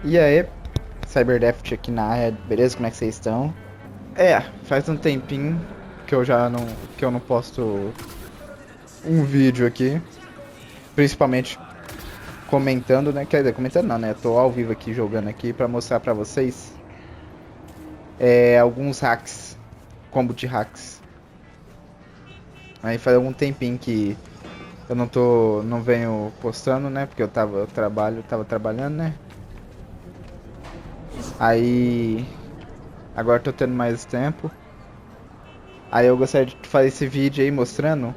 E aí, Cyberdeft aqui na área, beleza? Como é que vocês estão? Faz um tempinho que eu não posto um vídeo aqui, principalmente comentando, né? Quer dizer, comentando não, né? Eu tô ao vivo aqui jogando aqui pra mostrar pra vocês alguns hacks, combo de hacks. Aí faz algum tempinho que eu não venho postando, né? Porque tava trabalhando, né? Aí agora tô tendo mais tempo. Aí eu gostaria de fazer esse vídeo aí mostrando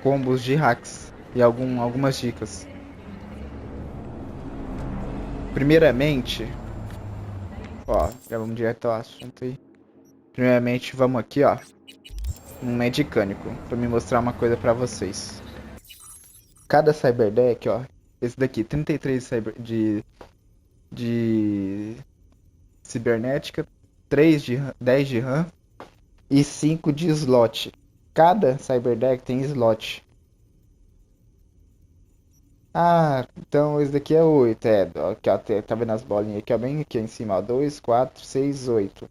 combos de hacks e algumas dicas. Primeiramente, ó, já vamos direto ao assunto aí. Primeiramente, vamos aqui, ó, um medicânico, pra me mostrar uma coisa pra vocês. Cada Cyberdeck, ó, esse daqui, 33 de cibernética, 3 de 10 de RAM e 5 de slot. Cada Cyberdeck tem slot. Ah, então esse daqui é 8, ó, aqui, ó, tá vendo as bolinhas aqui, ó, bem aqui em cima, ó, 2, 4, 6, 8.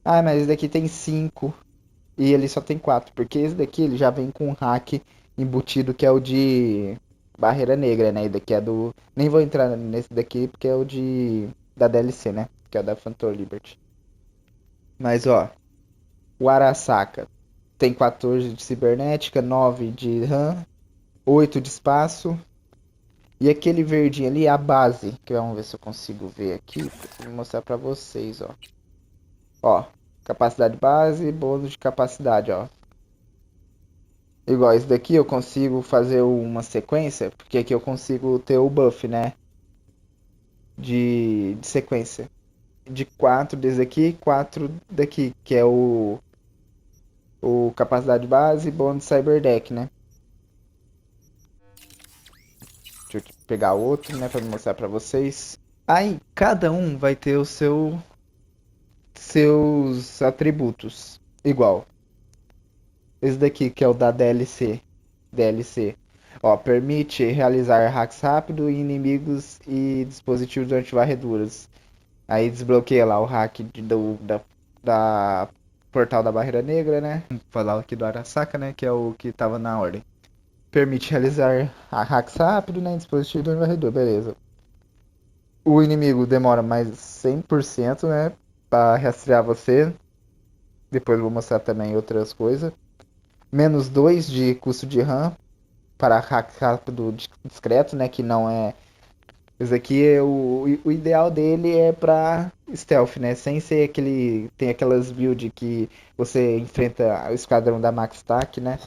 Ah, mas esse daqui tem 5 e ele só tem 4, porque esse daqui ele já vem com um hack embutido que é o de barreira negra, né? E daqui é do... Nem vou entrar nesse daqui porque é o de... da DLC, né? Que é da Phantom Liberty. Mas, ó, o Arasaka tem 14 de cibernética, 9 de RAM, 8 de espaço. E aquele verdinho ali é a base, que vamos ver se eu consigo ver aqui, pra mostrar pra vocês, ó. Ó, capacidade base, bônus de capacidade, ó. Igual esse daqui eu consigo fazer uma sequência, porque aqui eu consigo ter o buff, né? De sequência. De 4 desse aqui, 4 daqui, que é o capacidade base e bônus de cyberdeck, né? Deixa eu pegar outro, né, pra mostrar pra vocês. Aí, cada um vai ter seus atributos. Igual. Esse daqui que é o da DLC. Ó, permite realizar hacks rápido em inimigos e dispositivos durante varreduras. Aí desbloqueia lá o hack da Portal da Barreira Negra, né? Vou falar aqui do Arasaka, né? Que é o que tava na ordem. Permite realizar hacks rápido, né? Em dispositivo durante varredura, beleza. O inimigo demora mais 100%, né? Pra rastrear você. Depois eu vou mostrar também outras coisas. Menos 2 de custo de RAM para hack rápido discreto, né? Que não é. Esse aqui é o ideal dele é pra stealth, né? Sem ser aquele. Tem aquelas builds que você enfrenta o esquadrão da Max Tac, né?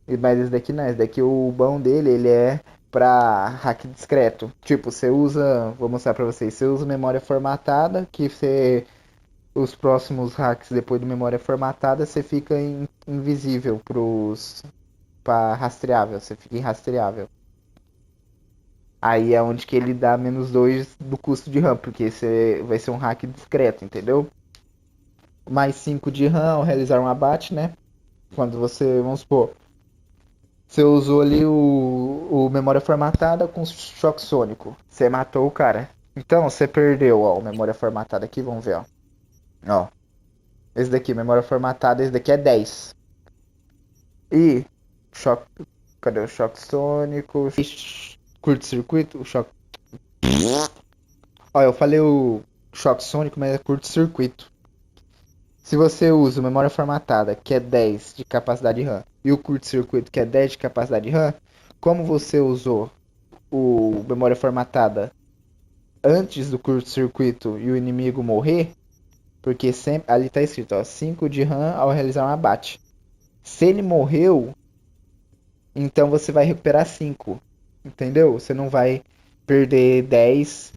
Mas esse daqui não, esse daqui o bom dele, ele é pra hack discreto. Tipo, você usa. Vou mostrar pra vocês. Você usa memória formatada, que você. Os próximos hacks depois de memória formatada, você fica invisível pra rastreável, você fica irrastreável. Aí é onde que ele dá menos 2 do custo de RAM, porque esse vai ser um hack discreto, entendeu? Mais 5 de RAM ao realizar um abate, né? Quando você, vamos supor, você usou ali o memória formatada com choque sônico. Você matou o cara. Então, você perdeu, ó, memória formatada aqui, vamos ver, ó. Ó, esse daqui, memória formatada, esse daqui é 10. E choque, cadê o choque sônico? Curto-circuito, o choque. Ó, eu falei o choque sônico, mas é curto-circuito. Se você usa memória formatada, que é 10 de capacidade RAM, e o curto-circuito, que é 10 de capacidade RAM, como você usou o memória formatada antes do curto-circuito e o inimigo morrer, porque sempre ali está escrito, ó, 5 de RAM ao realizar um abate. Se ele morreu, então você vai recuperar 5, entendeu? Você não vai perder 10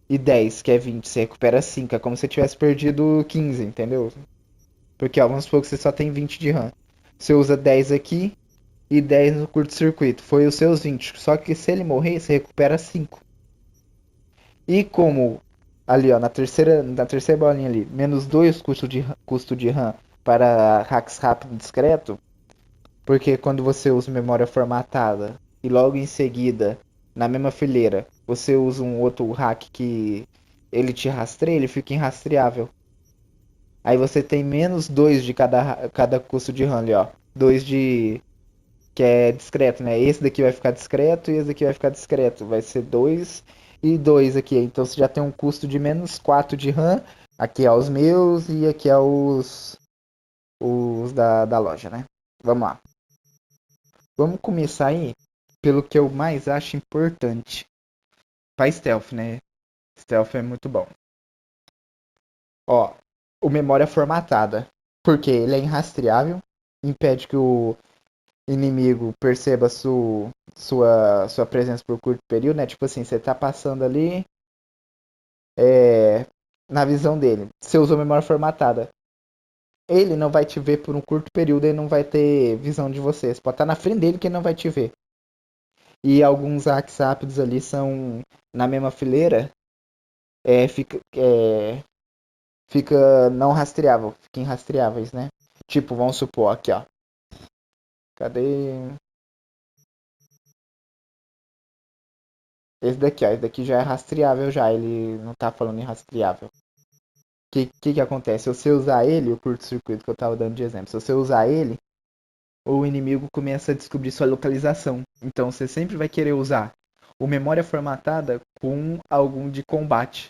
e 10, que é 20, você recupera 5, é como se você tivesse perdido 15, entendeu? Porque, ó, vamos supor que você só tem 20 de RAM. Você usa 10 aqui e 10 no curto-circuito. Foi os seus 20. Só que se ele morrer, você recupera 5. E como ali, ó, na terceira bolinha ali, menos 2 custo de RAM para hacks rápido e discreto, porque quando você usa memória formatada e logo em seguida na mesma fileira, você usa um outro hack que ele te rastreia, ele fica irrastreável. Aí você tem menos 2 de cada custo de run ali, ó. 2 de. Que é discreto, né? Esse daqui vai ficar discreto e esse daqui vai ficar discreto. Vai ser 2 e 2 aqui. Então você já tem um custo de menos 4 de RAM. Aqui é os meus e aqui é os da loja, né? Vamos lá. Vamos começar aí pelo que eu mais acho importante. Pra stealth, né? Stealth é muito bom. Ó, o memória formatada. Porque ele é irrastreável. Impede que o inimigo perceba sua presença por curto período, né? Tipo assim, você tá passando ali na visão dele. Você usou memória formatada. Ele não vai te ver por um curto período, ele não vai ter visão de você. Você pode estar na frente dele que ele não vai te ver. E alguns hacks rápidos ali são na mesma fileira, é, fica, é, fica não rastreável, fica irrastreáveis, né? Tipo, vamos supor, aqui ó. Cadê? Esse daqui, ó. Esse daqui já é rastreável já, ele não tá falando em rastreável. O que acontece? Se você usar ele, o curto-circuito que eu tava dando de exemplo, se você usar ele, o inimigo começa a descobrir sua localização. Então você sempre vai querer usar o memória formatada com algum de combate.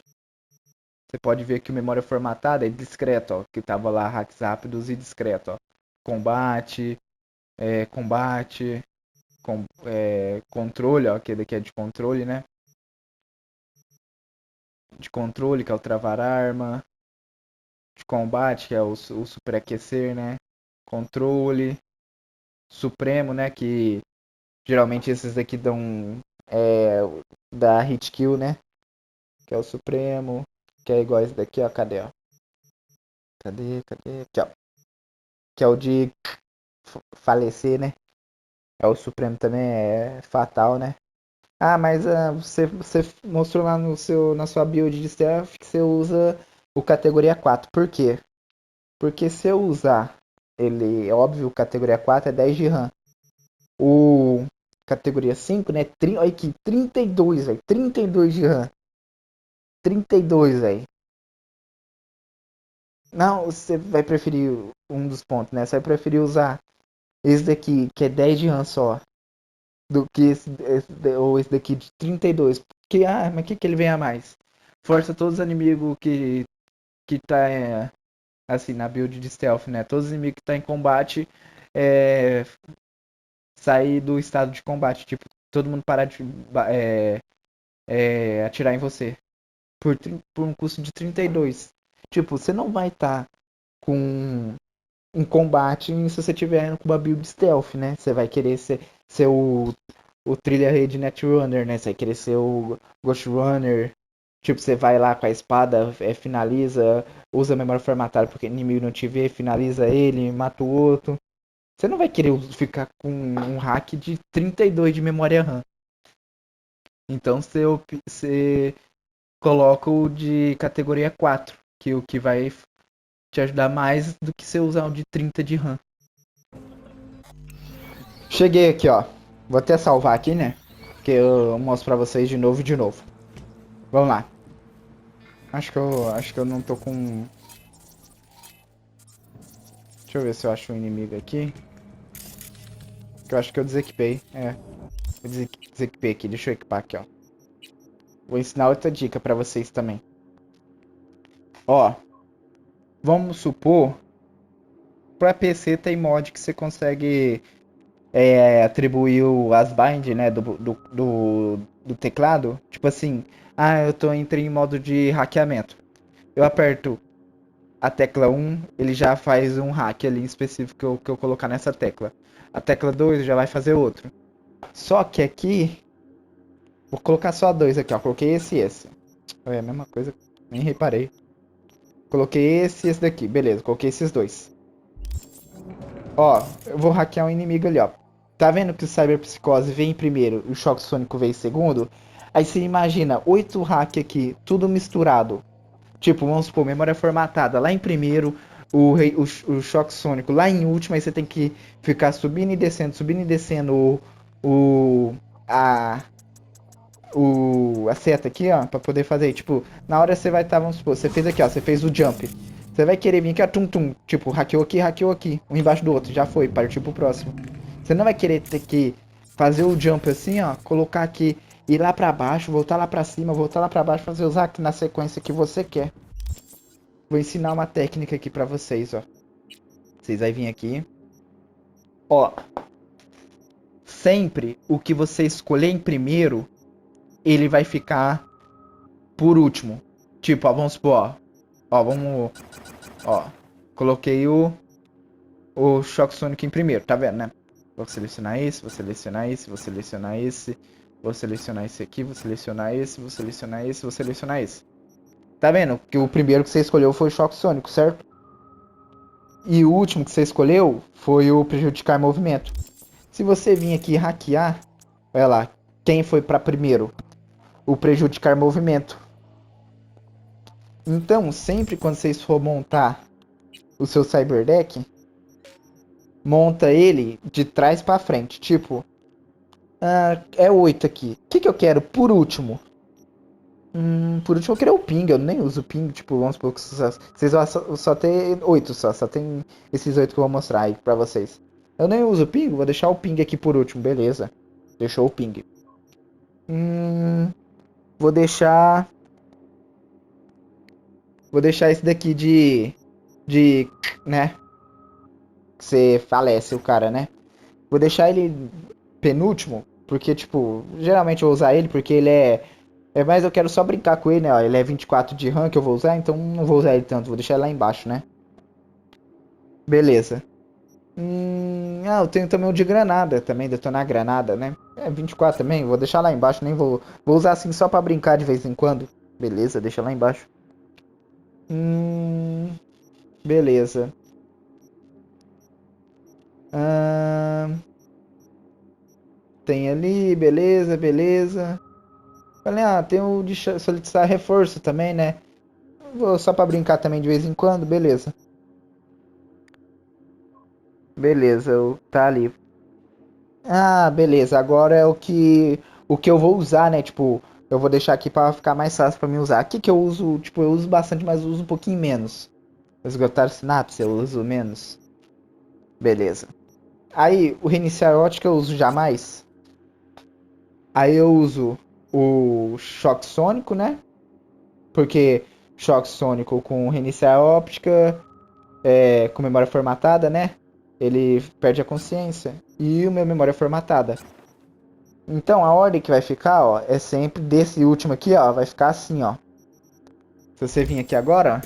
Você pode ver que o memória formatada é discreto, ó, que tava lá hacks rápidos e discreto, ó. Combate, combate, controle, ó, que daqui é de controle, né? De controle, que é o travar arma, de combate, que é o superaquecer, né? Controle, supremo, né? Que geralmente esses daqui dão da hit kill, né? Que é o supremo, que é igual esse daqui, ó. Cadê, ó? Cadê? Aqui, ó. Que é o de falecer, né? É o supremo também, é fatal, né? Ah, mas você mostrou lá na sua build de stealth que você usa o categoria 4. Por quê? Porque se eu usar ele, é óbvio, categoria 4 é 10 de RAM. O categoria 5, né? Olha aqui, 32, velho. 32 de RAM. 32, velho. Não, você vai preferir um dos pontos, né? Você vai preferir usar esse daqui, que é 10 de RAM só, do que ou esse daqui de 32. Porque, mas o que ele vem a mais? Força todos os inimigos que tá, assim, na build de stealth, né? Todos os inimigos que tá em combate, é, sair do estado de combate. Tipo, todo mundo parar de atirar em você. Por um custo de 32. Tipo, você não vai estar com um combate se você tiver com uma build stealth, né? Você vai querer ser o Trilha Rede Netrunner, né? Você vai querer ser o Ghost Runner. Tipo, você vai lá com a espada, finaliza, usa a memória formatada porque o inimigo não te vê, finaliza ele, mata o outro. Você não vai querer ficar com um hack de 32 de memória RAM. Então você coloca o de categoria 4, que o que vai te ajudar mais do que você usar o de 30 de RAM. Cheguei aqui, ó. Vou até salvar aqui, né? Que eu mostro pra vocês de novo e de novo. Vamos lá. Acho que eu não tô com. Deixa eu ver se eu acho um inimigo aqui. Que eu acho que eu desequipei. Eu desequipei aqui. Deixa eu equipar aqui, ó. Vou ensinar outra dica pra vocês também. Ó, vamos supor, pra PC tem mod que você consegue atribuir as bind, né, do teclado. Tipo assim, entrei em modo de hackeamento. Eu aperto a tecla 1, ele já faz um hack ali específico que eu colocar nessa tecla. A tecla 2 já vai fazer outro. Só que aqui, vou colocar só dois aqui, ó. Coloquei esse e esse. É a mesma coisa, nem reparei. Coloquei esse e esse daqui, beleza, coloquei esses dois. Ó, eu vou hackear um inimigo ali, ó. Tá vendo que o Cyberpsicose vem em primeiro e o Choque Sônico vem em segundo? Aí você imagina, 8 hack aqui, tudo misturado. Tipo, vamos supor, memória formatada lá em primeiro, o Choque Sônico lá em último, aí você tem que ficar subindo e descendo o, a, a seta aqui, ó, pra poder fazer. Tipo, na hora você vai estar, vamos supor, você fez aqui, ó, você fez o jump. Você vai querer vir aqui, ó, tum, tum. Tipo, hackeou aqui. Um embaixo do outro, já foi, partiu pro próximo. Você não vai querer ter que fazer o jump assim, ó, colocar aqui, ir lá pra baixo, voltar lá pra cima, voltar lá pra baixo, fazer os hacks na sequência que você quer. Vou ensinar uma técnica aqui pra vocês, ó. Vocês vai vir aqui. Ó, sempre o que você escolher em primeiro, ele vai ficar por último. Tipo, ó, vamos supor, ó. Ó, vamos. Ó. Coloquei o Shock Sonic em primeiro, tá vendo, né? Vou selecionar esse, vou selecionar esse, vou selecionar esse. Vou selecionar esse aqui, vou selecionar esse, vou selecionar esse, vou selecionar esse. Tá vendo? Que o primeiro que você escolheu foi o Shock Sonic, certo? E o último que você escolheu foi o prejudicar movimento. Se você vir aqui hackear, olha lá, quem foi para primeiro? O prejudicar movimento. Então, sempre quando vocês for montar o seu Cyberdeck, monta ele de trás para frente. Tipo, é 8 aqui. O que eu quero por último? Por último eu quero o ping, eu nem uso ping, tipo, vamos supor que vocês vão só ter 8 só tem esses 8 que eu vou mostrar aí pra vocês. Eu nem uso ping, vou deixar o ping aqui por último, beleza. Deixou o ping. Vou deixar. Vou deixar esse daqui de. Né? Que você falece o cara, né? Vou deixar ele penúltimo, porque, tipo, geralmente eu vou usar ele porque ele é. Mas eu quero só brincar com ele, né? Ó, ele é 24 de RAM que eu vou usar, então não vou usar ele tanto, vou deixar ele lá embaixo, né? Beleza. Eu tenho também o de granada, também, detonar granada, né? É 24 também, vou deixar lá embaixo, nem vou. Vou usar assim só pra brincar de vez em quando. Beleza, deixa lá embaixo. Beleza. Ahn, tem ali, beleza, beleza. Falei, tem o de solicitar reforço também, né? Vou só pra brincar também de vez em quando, beleza. Beleza, tá ali. Beleza. Agora é o que eu vou usar, né? Tipo, eu vou deixar aqui pra ficar mais fácil pra mim usar. Aqui que eu uso, tipo, eu uso bastante, mas eu uso um pouquinho menos. Esgotar sinapse eu uso menos. Beleza. Aí, o reiniciar ótica eu uso jamais. Aí eu uso o choque sônico, né? Porque choque sônico com reiniciar óptica, com memória formatada, né? Ele perde a consciência. E o meu memória formatada. Então a ordem que vai ficar, ó, é sempre desse último aqui, ó, vai ficar assim, ó. Se você vir aqui agora,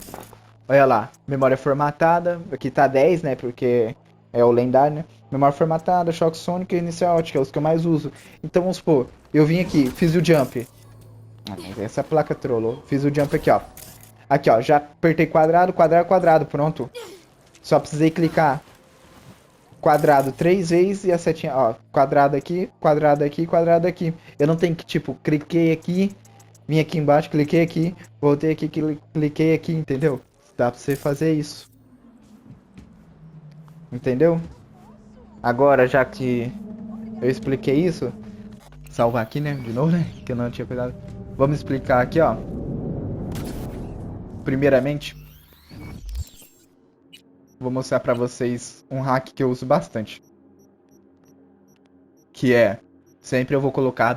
ó, olha lá, memória formatada, aqui tá 10, né, porque é o lendário, né? Memória formatada, choque sônico e inicial ótica, é os que eu mais uso. Então vamos supor, eu vim aqui, fiz o jump. Essa placa trollou. Fiz o jump aqui, ó. Aqui, ó, já apertei quadrado, quadrado, quadrado, pronto. Só precisei clicar quadrado 3 vezes e a setinha, ó, quadrado aqui, quadrado aqui, quadrado aqui. Eu não tenho que, tipo, cliquei aqui, vim aqui embaixo, cliquei aqui, voltei aqui, cliquei aqui, entendeu? Dá pra você fazer isso. Entendeu? Agora, já que eu expliquei isso, salvar aqui, né, de novo, né, que eu não tinha cuidado. Vamos explicar aqui, ó. Primeiramente, vou mostrar pra vocês um hack que eu uso bastante. Que é, sempre eu vou colocar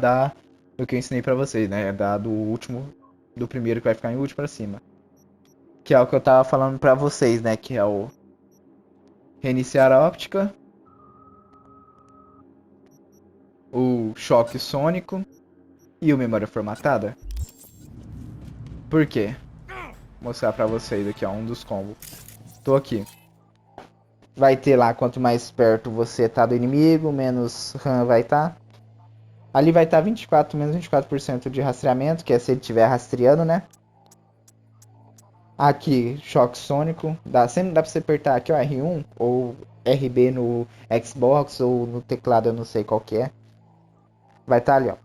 do que eu ensinei pra vocês, né? Do último, do primeiro que vai ficar em último pra cima. Que é o que eu tava falando pra vocês, né? Que é o reiniciar a óptica, o choque sônico e o memória formatada. Por quê? Vou mostrar pra vocês aqui, ó, um dos combos. Tô aqui. Vai ter lá, quanto mais perto você tá do inimigo, menos RAM vai estar. Ali vai estar 24, menos 24% de rastreamento, que é se ele estiver rastreando, né? Aqui, choque sônico. Sempre dá pra você apertar aqui, ó, R1 ou RB no Xbox ou no teclado, eu não sei qual que é. Vai estar ali, ó.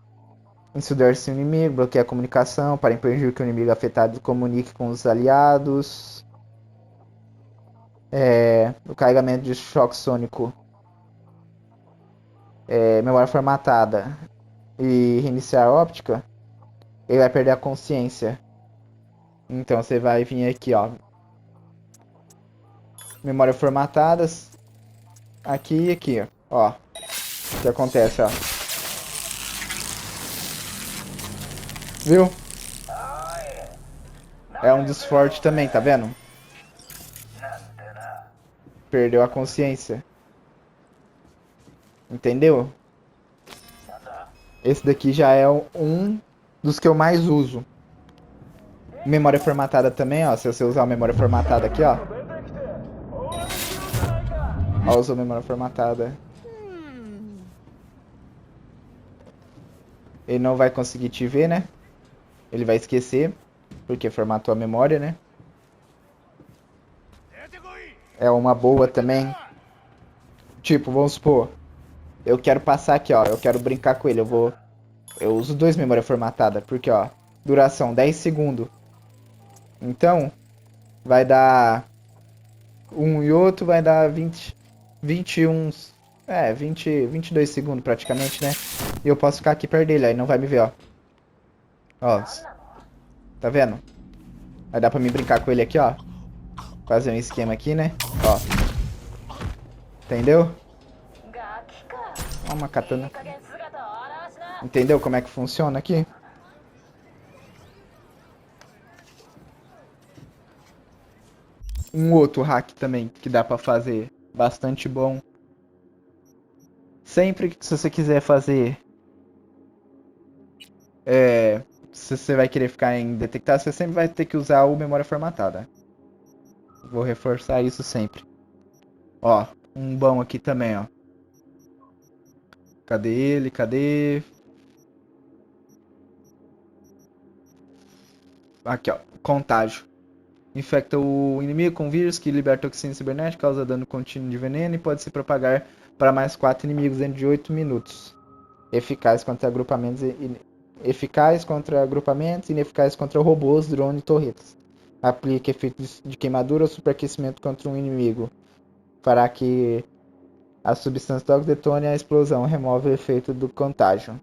Ensurdece o inimigo, bloqueia a comunicação para impedir que o inimigo afetado comunique com os aliados. O carregamento de choque sônico, memória formatada e reiniciar a óptica. ele vai perder a consciência. Então você vai vir aqui, ó. Memória formatada. Aqui e aqui, ó. O que acontece, ó. Viu? É um dos fortes também, tá vendo? Perdeu a consciência. Entendeu? Esse daqui já é um dos que eu mais uso. Memória formatada também, ó. Se você usar a memória formatada aqui, ó. Ó, usou memória formatada. Ele não vai conseguir te ver, né? Ele vai esquecer. Porque formatou a memória, né? É uma boa também. Tipo, vamos supor. Eu quero passar aqui, ó. Eu quero brincar com ele. Eu uso 2 memória formatada. Porque, ó. Duração 10 segundos. Então, vai dar um e outro vai dar 21, 22 segundos praticamente, né? E eu posso ficar aqui perto dele, aí não vai me ver, ó. Ó, tá vendo? Vai dar pra mim brincar com ele aqui, ó. Fazer um esquema aqui, né? Ó. Entendeu? Ó, uma katana. Entendeu como é que funciona aqui? Um outro hack também que dá pra fazer bastante bom. Sempre que se você quiser fazer, se você vai querer ficar em detectar, você sempre vai ter que usar o memória formatada. Vou reforçar isso sempre. Ó, um bom aqui também, ó. Cadê ele? Cadê? Aqui, ó. Contágio. Infecta o inimigo com vírus que libera toxina cibernética, causa dano contínuo de veneno e pode se propagar para mais 4 inimigos dentro de 8 minutos. Eficaz contra agrupamentos e ineficaz contra robôs, drones e torretas. Aplique efeitos de queimadura ou superaquecimento contra um inimigo. Fará que a substância tóxica detone a explosão, remove o efeito do contágio.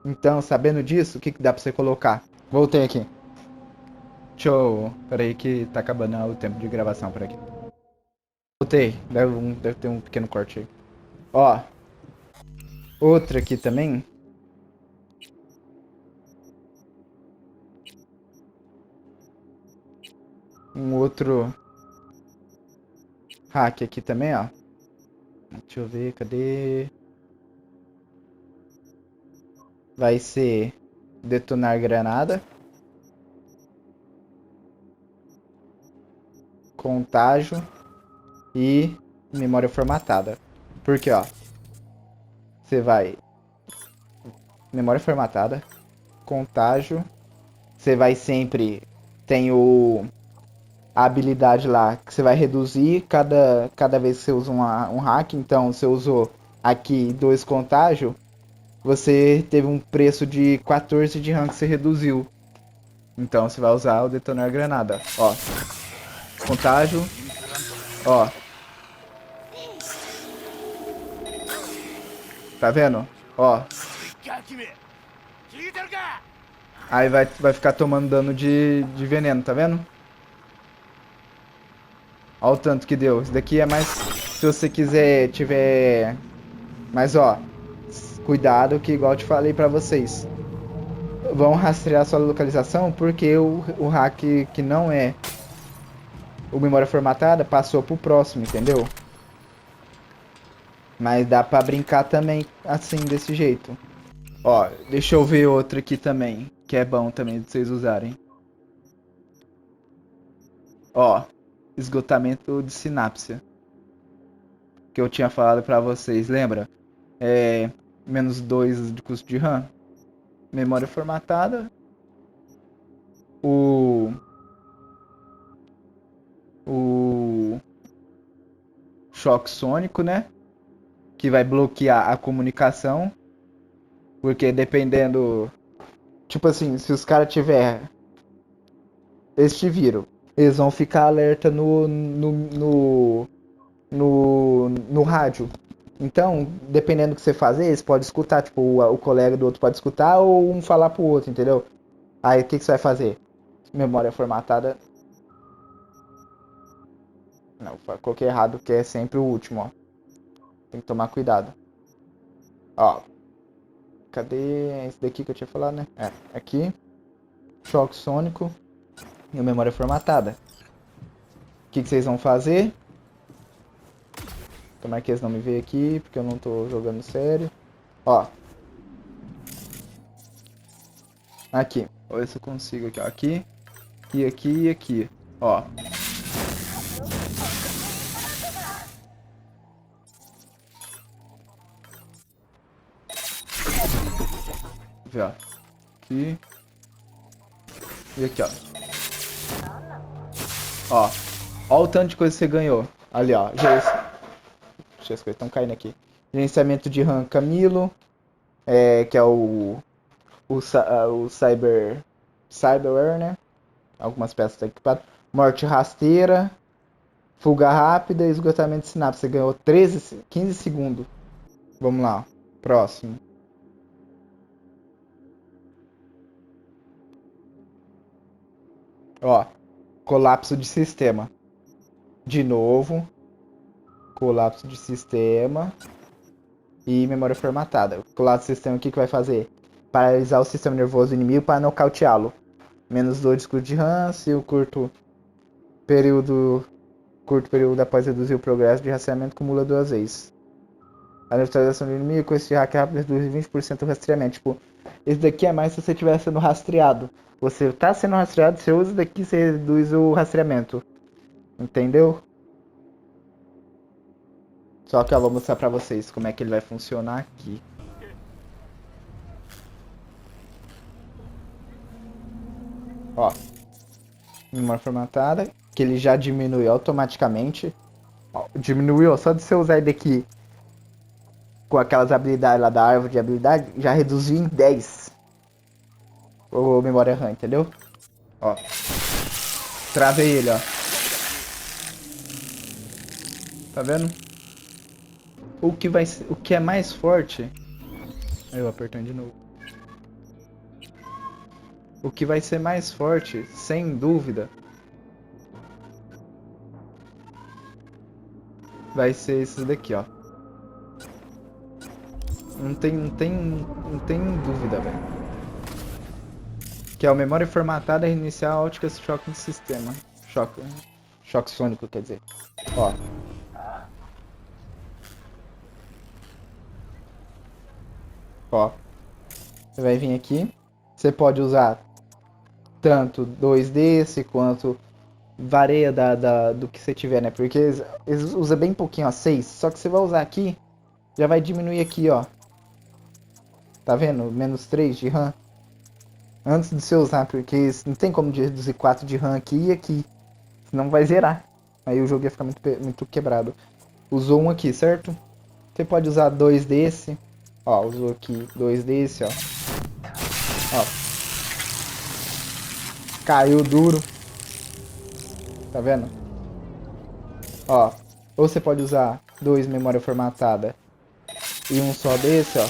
Então, sabendo disso, o que dá pra você colocar? Voltei aqui. Show. Peraí que tá acabando o tempo de gravação por aqui. Voltei. Deve ter um pequeno corte aí. Ó. Outra aqui também. Um outro hack aqui também, ó. Deixa eu ver, cadê? Vai ser detonar granada. Contágio. E memória formatada. Porque, ó. Você vai... Memória formatada. Contágio. Você vai sempre... Tem a habilidade lá que você vai reduzir cada vez que você usa um hack. Então, você usou aqui 2 contágio, você teve um preço de 14 de rank que você reduziu. Então, você vai usar o detonar granada. Ó, contágio. Ó. Tá vendo? Ó. Aí vai ficar tomando dano de veneno, tá vendo? Olha o tanto que deu. Isso daqui é mais se você quiser, tiver... Mas, ó, cuidado que igual eu te falei pra vocês. Vão rastrear sua localização porque o hack que não é o memória formatada passou pro próximo, entendeu? Mas dá pra brincar também assim, desse jeito. Ó, deixa eu ver outro aqui também, que é bom também de vocês usarem. Ó, esgotamento de sinapse. Que eu tinha falado pra vocês, lembra? É, menos 2 de custo de RAM. Memória formatada. O choque sônico, né? Que vai bloquear a comunicação. Porque dependendo... Tipo assim, se os caras tiver... Eles te viram. Eles vão ficar alerta no rádio. Então, dependendo do que você fazer, você pode escutar, tipo, o colega do outro pode escutar ou um falar pro outro, entendeu? Aí o que você vai fazer? Memória formatada. Não, coloquei errado, que é sempre o último, ó. Tem que tomar cuidado. Ó, cadê esse daqui que eu tinha falado, né? É, aqui. Choque sônico e memória formatada. O que vocês vão fazer? Tomara que eles não me vejam aqui, porque eu não tô jogando sério. Ó, aqui. Vou ver se eu consigo aqui, ó. Aqui, e aqui e aqui. Ó. Vê, ó. Aqui. E aqui, ó. Ó. Ó o tanto de coisa que você ganhou. Ali, ó. Deixa as coisas estão caindo aqui. Gerenciamento de RAM Camilo. Que é o Cyberware, né? Algumas peças estão equipadas. Morte rasteira. Fuga rápida e esgotamento de sinapse. Você ganhou 15 segundos. Vamos lá. Próximo. Ó. Colapso de sistema. De novo. Colapso de sistema. E memória formatada. Colapso de sistema, o que vai fazer? Paralisar o sistema nervoso do inimigo para nocauteá-lo. Menos 2 de escudo de RAM. Se o período curto período após reduzir o progresso de rastreamento, acumula 2 vezes. A neutralização do inimigo com esse hack rápido reduz 20% o rastreamento. Tipo, esse daqui é mais se você estiver sendo rastreado. Você tá sendo rastreado, você usa daqui, você reduz o rastreamento. Entendeu? Só que eu vou mostrar pra vocês como é que ele vai funcionar aqui. Ó, memória formatada, que ele já diminui automaticamente. Ó, diminuiu, ó, só de você usar ele daqui com aquelas habilidades lá da árvore de habilidade, já reduziu em 10 o memória RAM, entendeu? Ó, travei ele, ó. Tá vendo? O que é mais forte. Eu apertando de novo. O que vai ser mais forte, sem dúvida, vai ser esses daqui, ó. Não tem dúvida, velho. Que é o memória formatada reiniciar a ótica choque de sistema. Choque sônico, quer dizer. Ó, ó. Você vai vir aqui. Você pode usar tanto dois desse quanto varia do que você tiver, né? Porque eles usam bem pouquinho, ó, 6. Só que você vai usar aqui, já vai diminuir aqui, ó. Tá vendo? Menos 3 de RAM. Antes de você usar, porque não tem como reduzir 4 de RAM aqui e aqui. Senão vai zerar. Aí o jogo ia ficar muito quebrado. Usou um aqui, certo? Você pode usar dois desse. Ó, usou aqui dois desse, ó. Ó, caiu duro. Tá vendo? Ó, ou você pode usar dois memória formatada e um só desse, ó.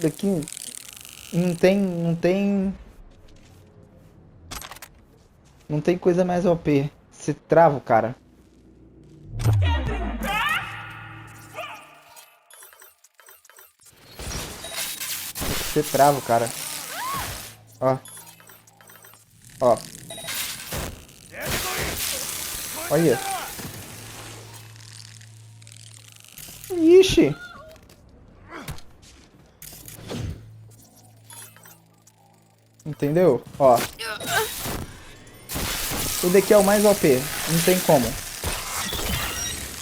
Daqui não tem coisa mais OP. Você trava o cara. Você trava o cara. Ó, ó. Olha. Ixi. Entendeu? Ó. O daqui é o mais OP. Não tem como.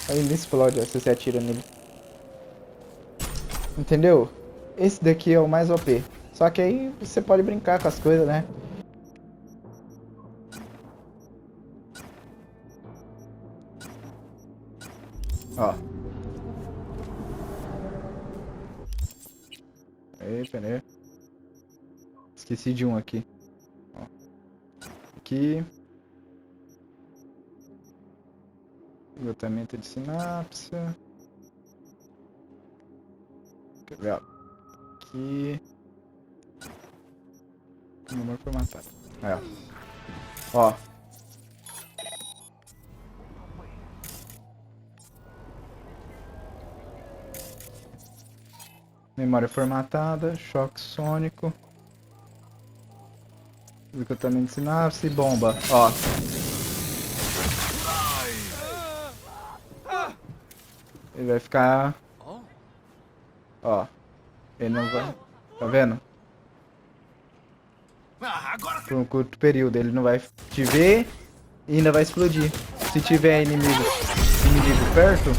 Aí ele explode, ó, se você atira nele. Entendeu? Esse daqui é o mais OP. Só que aí você pode brincar com as coisas, né? Ó. Aí, pera aí. Esqueci de um aqui. Ó. Aqui. Esgotamento de sinapse. Quer ver, ó. Aqui. Número formatado. Aí, ó. Ó. Memória formatada, choque sônico. Esgotamento de sinapse, bomba. Ó. Ele vai ficar. Ó. Ele não vai. Tá vendo? Por um curto período. Ele não vai te ver e ainda vai explodir. Se tiver inimigo perto.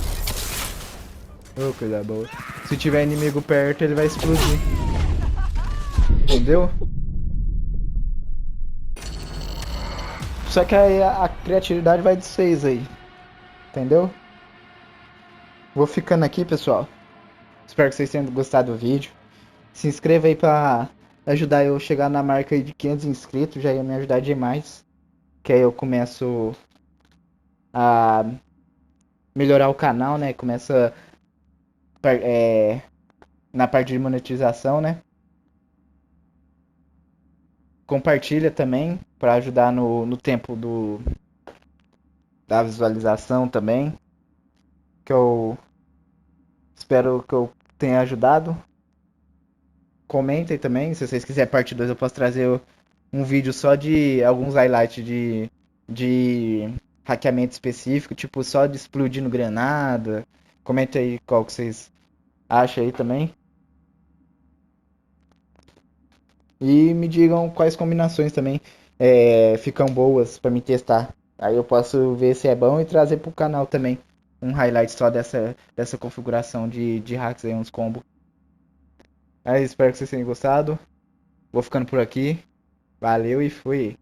Oh, coisa boa. Se tiver inimigo perto, ele vai explodir. Entendeu? Só que aí a criatividade vai de vocês aí. Entendeu? Vou ficando aqui, pessoal. Espero que vocês tenham gostado do vídeo. Se inscreva aí pra ajudar eu a chegar na marca aí de 500 inscritos. Já ia me ajudar demais. Que aí eu começo a melhorar o canal, né? Começa na parte de monetização, né? Compartilha também para ajudar no tempo da visualização também. Que eu espero que eu tenha ajudado. Comentem também, se vocês quiserem parte 2 eu posso trazer um vídeo só de alguns highlights de hackeamento específico, tipo só de explodindo granada. Comenta aí qual que vocês acham aí também. E me digam quais combinações também ficam boas para me testar. Aí eu posso ver se é bom e trazer pro canal também um highlight só dessa configuração de hacks aí, uns combos. Aí espero que vocês tenham gostado. Vou ficando por aqui. Valeu e fui.